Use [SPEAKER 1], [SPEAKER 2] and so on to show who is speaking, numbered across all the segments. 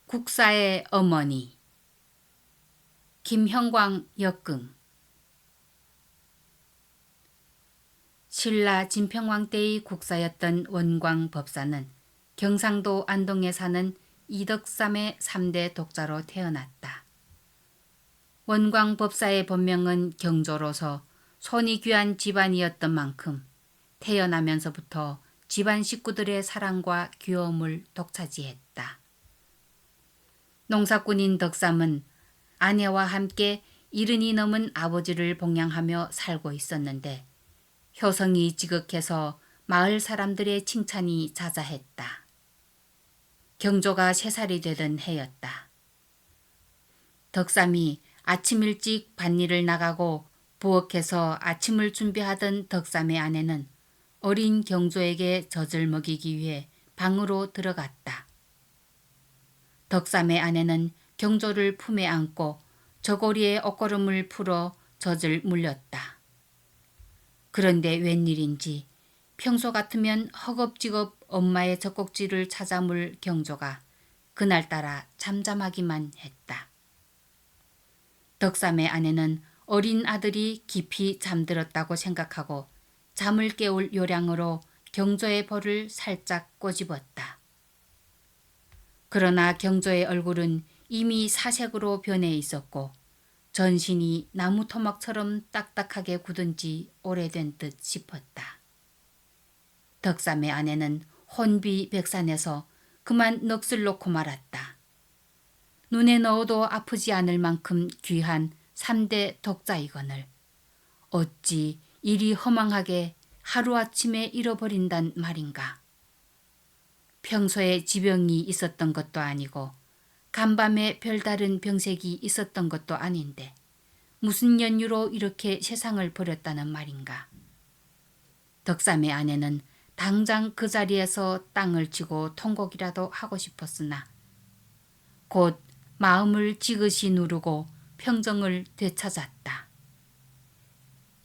[SPEAKER 1] 국사의 어머니 김형광 역금. 신라 진평왕 때의 국사였던 원광 법사는 경상도 안동에 사는 이덕삼의 3대 독자로 태어났다. 원광 법사의 본명은 경조로서 손이 귀한 집안이었던 만큼 태어나면서부터 집안 식구들의 사랑과 귀여움을 독차지했다. 농사꾼인 덕삼은 아내와 함께 70이 넘은 아버지를 봉양하며 살고 있었는데 효성이 지극해서 마을 사람들의 칭찬이 자자했다. 경조가 3살이 되던 해였다. 덕삼이 아침 일찍 밭일을 나가고 부엌에서 아침을 준비하던 덕삼의 아내는 어린 경조에게 젖을 먹이기 위해 방으로 들어갔다. 덕삼의 아내는 경조를 품에 안고 저고리에 옷걸음을 풀어 젖을 물렸다. 그런데 웬일인지 평소 같으면 허겁지겁 엄마의 젖꼭지를 찾아 물 경조가 그날따라 잠잠하기만 했다. 덕삼의 아내는 어린 아들이 깊이 잠들었다고 생각하고 잠을 깨울 요량으로 경조의 볼을 살짝 꼬집었다. 그러나 경조의 얼굴은 이미 사색으로 변해 있었고 전신이 나무 토막처럼 딱딱하게 굳은 지 오래된 듯 싶었다. 덕삼의 아내는 혼비백산해서 그만 넋을 놓고 말았다. 눈에 넣어도 아프지 않을 만큼 귀한 3대 독자이거늘 어찌 이리 허망하게 하루아침에 잃어버린단 말인가. 평소에 지병이 있었던 것도 아니고 간밤에 별다른 병색이 있었던 것도 아닌데 무슨 연유로 이렇게 세상을 버렸다는 말인가. 덕삼의 아내는 당장 그 자리에서 땅을 치고 통곡이라도 하고 싶었으나 곧 마음을 지그시 누르고 평정을 되찾았다.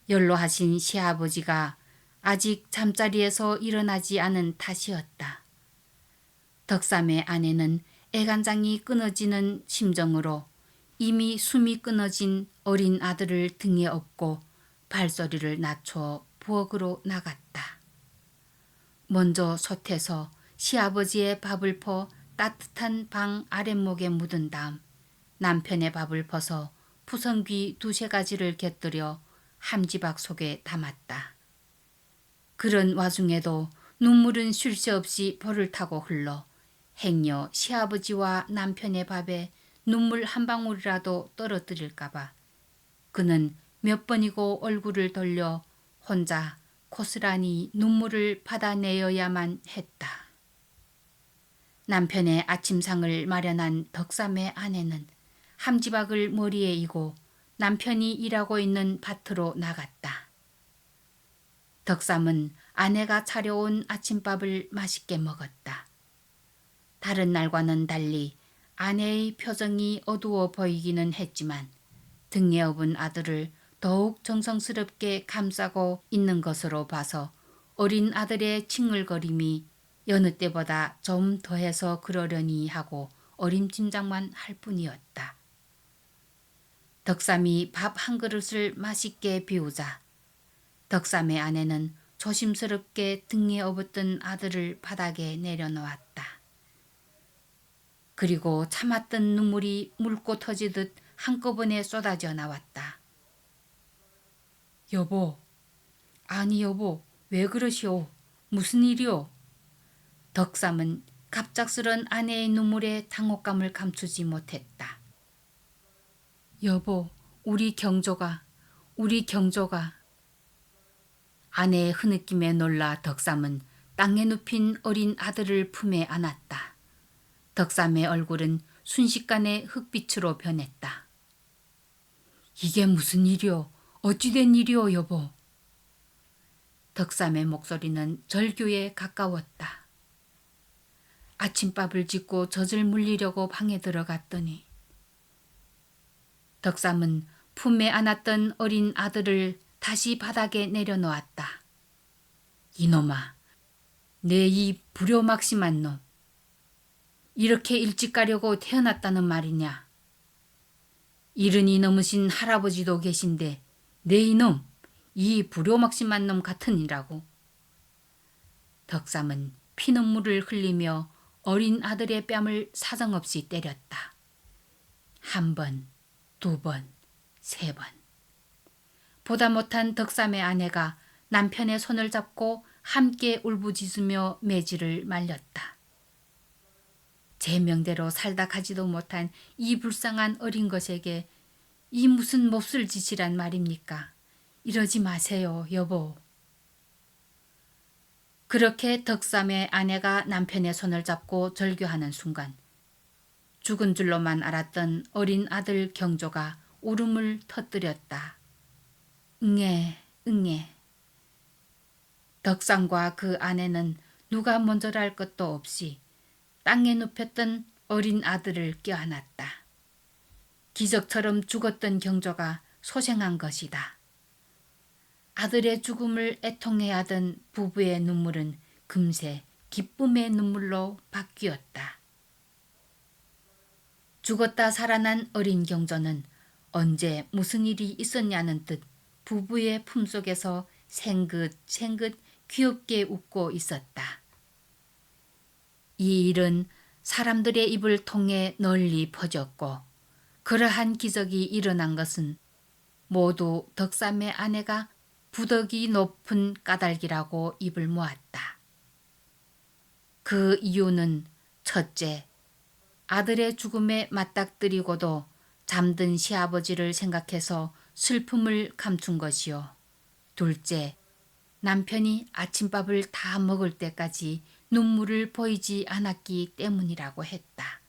[SPEAKER 1] 연로하신 시아버지가 아직 잠자리에서 일어나지 않은 탓이었다. 덕삼의 아내는 애간장이 끊어지는 심정으로 이미 숨이 끊어진 어린 아들을 등에 업고 발소리를 낮춰 부엌으로 나갔다. 먼저 솥에서 시아버지의 밥을 퍼 따뜻한 방 아랫목에 묻은 다음 남편의 밥을 퍼서 푸성귀 2-3가지를 곁들여 함지박 속에 담았다. 그런 와중에도 눈물은 쉴 새 없이 볼을 타고 흘러 행여 시아버지와 남편의 밥에 눈물 한 방울이라도 떨어뜨릴까봐 그는 몇 번이고 얼굴을 돌려 혼자 고스란히 눈물을 받아내어야만 했다. 남편의 아침상을 마련한 덕삼의 아내는 함지박을 머리에 이고 남편이 일하고 있는 밭으로 나갔다. 덕삼은 아내가 차려온 아침밥을 맛있게 먹었다. 다른 날과는 달리 아내의 표정이 어두워 보이기는 했지만 등에 업은 아들을 더욱 정성스럽게 감싸고 있는 것으로 봐서 어린 아들의 칭얼거림이 여느 때보다 좀 더해서 그러려니 하고 어림짐작만 할 뿐이었다. 덕삼이 밥 한 그릇을 맛있게 비우자 덕삼의 아내는 조심스럽게 등에 업었던 아들을 바닥에 내려놓았다. 그리고 참았던 눈물이 묽고 터지듯 한꺼번에 쏟아져 나왔다. 여보, 아니 여보, 왜 그러시오? 무슨 일이오? 덕삼은 갑작스런 아내의 눈물에 당혹감을 감추지 못했다. 여보, 우리 경조가. 아내의 흐느낌에 놀라 덕삼은 땅에 눕힌 어린 아들을 품에 안았다. 덕삼의 얼굴은 순식간에 흙빛으로 변했다. 이게 무슨 일이오? 어찌된 일이오, 여보? 덕삼의 목소리는 절규에 가까웠다. 아침밥을 짓고 젖을 물리려고 방에 들어갔더니 덕삼은 품에 안았던 어린 아들을 다시 바닥에 내려놓았다. 이놈아, 내 이 불효막심한 놈. 이렇게 일찍 가려고 태어났다는 말이냐? 이른이 넘으신 할아버지도 계신데 내 이놈, 이 불효막심한 놈 같으니라고. 덕삼은 피눈물을 흘리며 어린 아들의 뺨을 사정없이 때렸다. 한 번, 두 번, 세 번. 보다 못한 덕삼의 아내가 남편의 손을 잡고 함께 울부짖으며 매질을 말렸다. 제 명대로 살다 가지도 못한 이 불쌍한 어린 것에게 이 무슨 몹쓸 짓이란 말입니까? 이러지 마세요, 여보. 그렇게 덕삼의 아내가 남편의 손을 잡고 절규하는 순간 죽은 줄로만 알았던 어린 아들 경조가 울음을 터뜨렸다. 응애, 응애. 덕삼과 그 아내는 누가 먼저랄 것도 없이 땅에 눕혔던 어린 아들을 껴안았다. 기적처럼 죽었던 경조가 소생한 것이다. 아들의 죽음을 애통해 하던 부부의 눈물은 금세 기쁨의 눈물로 바뀌었다. 죽었다 살아난 어린 경조는 언제 무슨 일이 있었냐는 듯 부부의 품속에서 생긋생긋 귀엽게 웃고 있었다. 이 일은 사람들의 입을 통해 널리 퍼졌고 그러한 기적이 일어난 것은 모두 덕삼의 아내가 부덕이 높은 까닭이라고 입을 모았다. 그 이유는 첫째, 아들의 죽음에 맞닥뜨리고도 잠든 시아버지를 생각해서 슬픔을 감춘 것이요. 둘째, 남편이 아침밥을 다 먹을 때까지 눈물을 보이지 않았기 때문이라고 했다.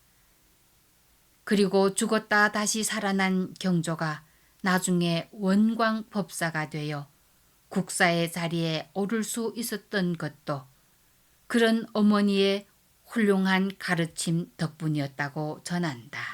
[SPEAKER 1] 그리고 죽었다 다시 살아난 경조가 나중에 원광 법사가 되어 국사의 자리에 오를 수 있었던 것도 그런 어머니의 훌륭한 가르침 덕분이었다고 전한다.